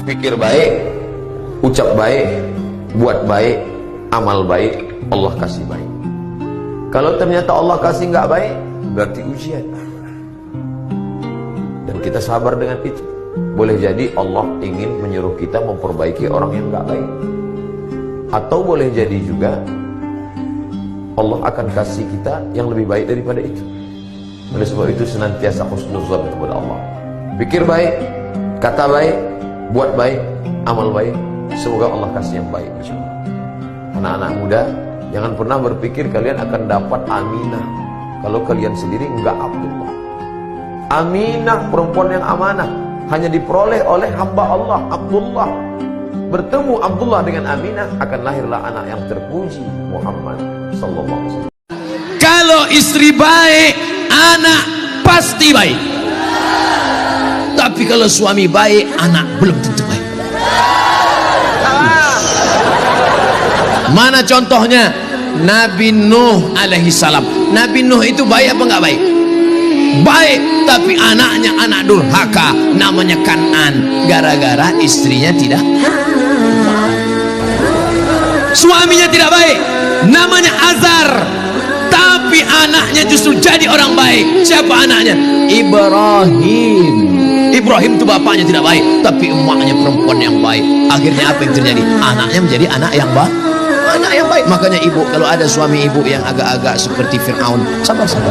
Pikir baik, ucap baik, buat baik, amal baik, Allah kasih baik. Kalau ternyata Allah kasih nggak baik, berarti ujian. Dan kita sabar dengan itu. Boleh jadi Allah ingin menyuruh kita memperbaiki orang yang nggak baik. Atau boleh jadi juga Allah akan kasih kita yang lebih baik daripada itu. Oleh sebab itu senantiasa husnuzan kepada Allah. Pikir baik, kata baik, buat baik, amal baik. Semoga Allah kasih yang baik, insyaallah. Anak-anak muda, jangan pernah berpikir kalian akan dapat Aminah kalau kalian sendiri enggak Abdullah. Aminah, perempuan yang amanah, hanya diperoleh oleh hamba Allah, Abdullah. Bertemu Abdullah dengan Aminah, akan lahirlah anak yang terpuji, Muhammad sallallahu alaihi wasallam. Kalau istri baik, anak pasti baik. Tapi kalau suami baik, anak belum tentu baik. Mana contohnya? Nabi Nuh alaihi salam. Nabi Nuh itu baik apa enggak baik? Baik, tapi anaknya anak durhaka, namanya Kan'an, gara-gara istrinya tidak. Suaminya tidak baik, namanya Azar, tapi anaknya justru jadi orang baik. Siapa anaknya? Ibrahim. Ibrahim itu bapaknya tidak baik, tapi emaknya perempuan yang baik. Akhirnya apa yang terjadi? Anaknya menjadi anak yang baik. Anak yang baik. Makanya ibu, kalau ada suami ibu yang agak-agak seperti Fir'aun, sabar-sabar.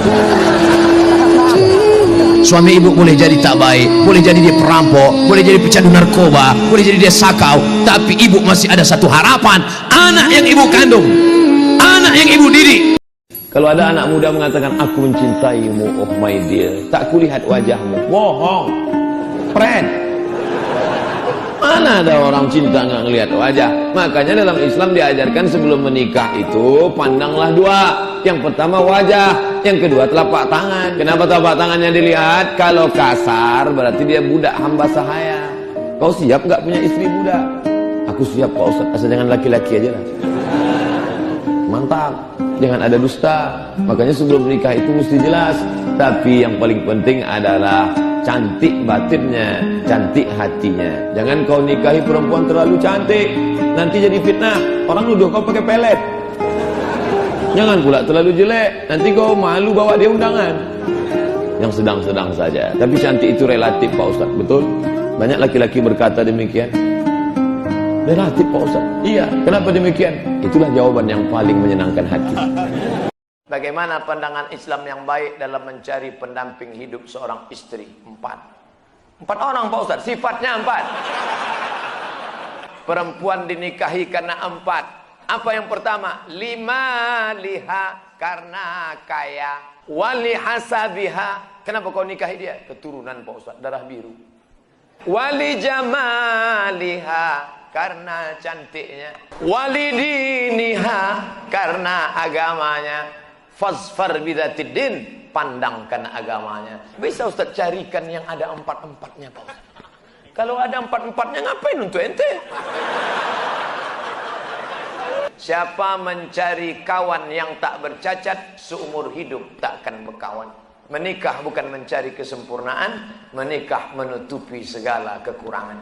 Suami ibu boleh jadi tak baik, boleh jadi dia perampok, boleh jadi pecandu narkoba, boleh jadi dia sakau, tapi ibu masih ada satu harapan, anak yang ibu kandung, anak yang ibu didik. Kalau ada anak muda mengatakan aku mencintaimu, oh my dear, tak kulihat wajahmu, bohong, friend. Mana ada orang cinta nggak ngelihat wajah? Makanya dalam Islam diajarkan sebelum menikah itu pandanglah dua. Yang pertama wajah, yang kedua telapak tangan. Kenapa telapak tangannya dilihat? Kalau kasar berarti dia budak hamba sahaya. Kau siap nggak punya istri budak? Aku siap Pak Ustaz, asal jangan laki-laki aja lah. Mantap, jangan ada dusta. Makanya sebelum menikah itu mesti jelas. Tapi yang paling penting adalah cantik batinnya, cantik hatinya. Jangan kau nikahi perempuan terlalu cantik, nanti jadi fitnah. Orang nuduh kau pakai pelet. Jangan pula terlalu jelek, nanti kau malu bawa dia undangan. Yang sedang-sedang saja. Tapi cantik itu relatif Pak Ustaz, betul? Banyak laki-laki berkata demikian. Relatif Pak Ustaz. Iya, kenapa demikian? Itulah jawaban yang paling menyenangkan hati. Bagaimana pandangan Islam yang baik dalam mencari pendamping hidup seorang istri? 4 orang Pak Ustaz, sifatnya 4. Perempuan dinikahi karena 4. Apa yang pertama? Lima liha, karena kaya. Wali hasabiha, kenapa kau nikahi dia? Keturunan Pak Ustaz, darah biru. Wali jamaliha, karena cantiknya. Wali diniha, karena agamanya. Fasfar bidzatiddin, pandangkan agamanya. Bisa Ustaz carikan yang ada 4-4-nya Pak Ustaz. Kalau ada 4-4-nya ngapain untuk ente? Siapa mencari kawan yang tak bercacat, seumur hidup takkan berkawan. Menikah bukan mencari kesempurnaan, menikah menutupi segala kekurangan.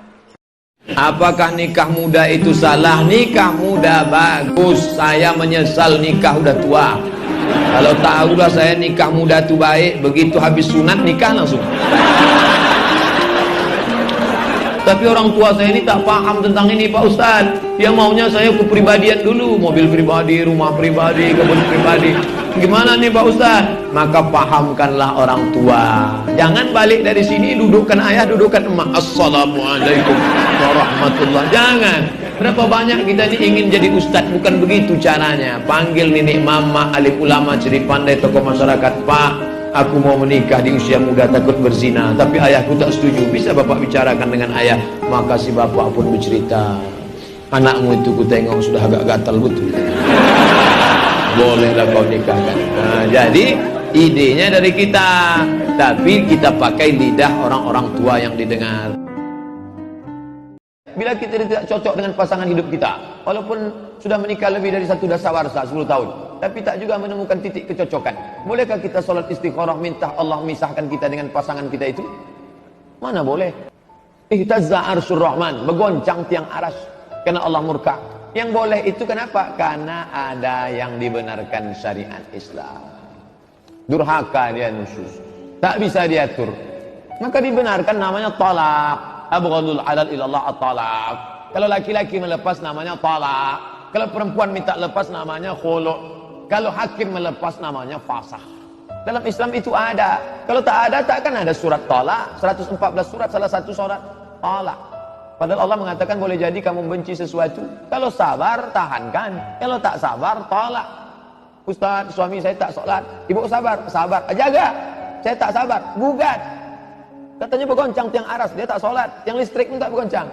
Apakah nikah muda itu salah? Nikah muda bagus. Saya menyesal nikah udah tua. Kalau tahulah saya nikah muda itu baik, begitu habis sunat nikah langsung. Tapi orang tua saya ini tak paham tentang ini Pak Ustaz. Dia maunya saya kepribadian dulu, mobil pribadi, rumah pribadi, kebun pribadi. Gimana nih Pak Ustaz? Maka pahamkanlah orang tua. Jangan balik dari sini dudukkan ayah, dudukkan emak. Assalamualaikum warahmatullahi. Jangan. Berapa banyak kita ini ingin jadi ustadz, bukan begitu caranya. Panggil nenek mama, alim ulama, ciri pandai, tokoh masyarakat. Pak, aku mau menikah di usia muda, takut berzina, tapi ayahku tak setuju. Bisa bapak bicarakan dengan ayah? Maka si bapak pun bercerita, anakmu itu ku tengok sudah agak gatal betul. Bolehlah kau nikahkan. Nah, jadi idenya dari kita, tapi kita pakai lidah orang-orang tua yang didengar. Bila kita tidak cocok dengan pasangan hidup kita, walaupun sudah menikah lebih dari 1 dasawarsa 10 tahun, tapi tak juga menemukan titik kecocokan, bolehkah kita sholat istikharah minta Allah misahkan kita dengan pasangan kita itu? Mana boleh. Ihtazza arsyur rahman, bergoncang tiang aras karena Allah murka. Yang boleh itu kenapa? Karena ada yang dibenarkan syariat Islam. Durhaka dia nusus, tak bisa diatur, maka dibenarkan, namanya talak. Abghadul halal ilallah at-talak. Kalau laki-laki melepas namanya talak, kalau perempuan minta lepas namanya khulu', kalau hakim melepas namanya fasakh. Dalam Islam itu ada. Kalau tak ada, tak akan ada surat talak. 114 surat, salah satu surat talak. Padahal Allah mengatakan boleh jadi kamu benci sesuatu. Kalau sabar, tahankan. Kalau tak sabar, talak. Ustaz, suami saya tak sholat. Ibu sabar, sabar. Jaga. Saya tak sabar, gugat. Katanya bergoncang tiang aras, dia tak sholat. Tiang listrik pun tak bergoncang.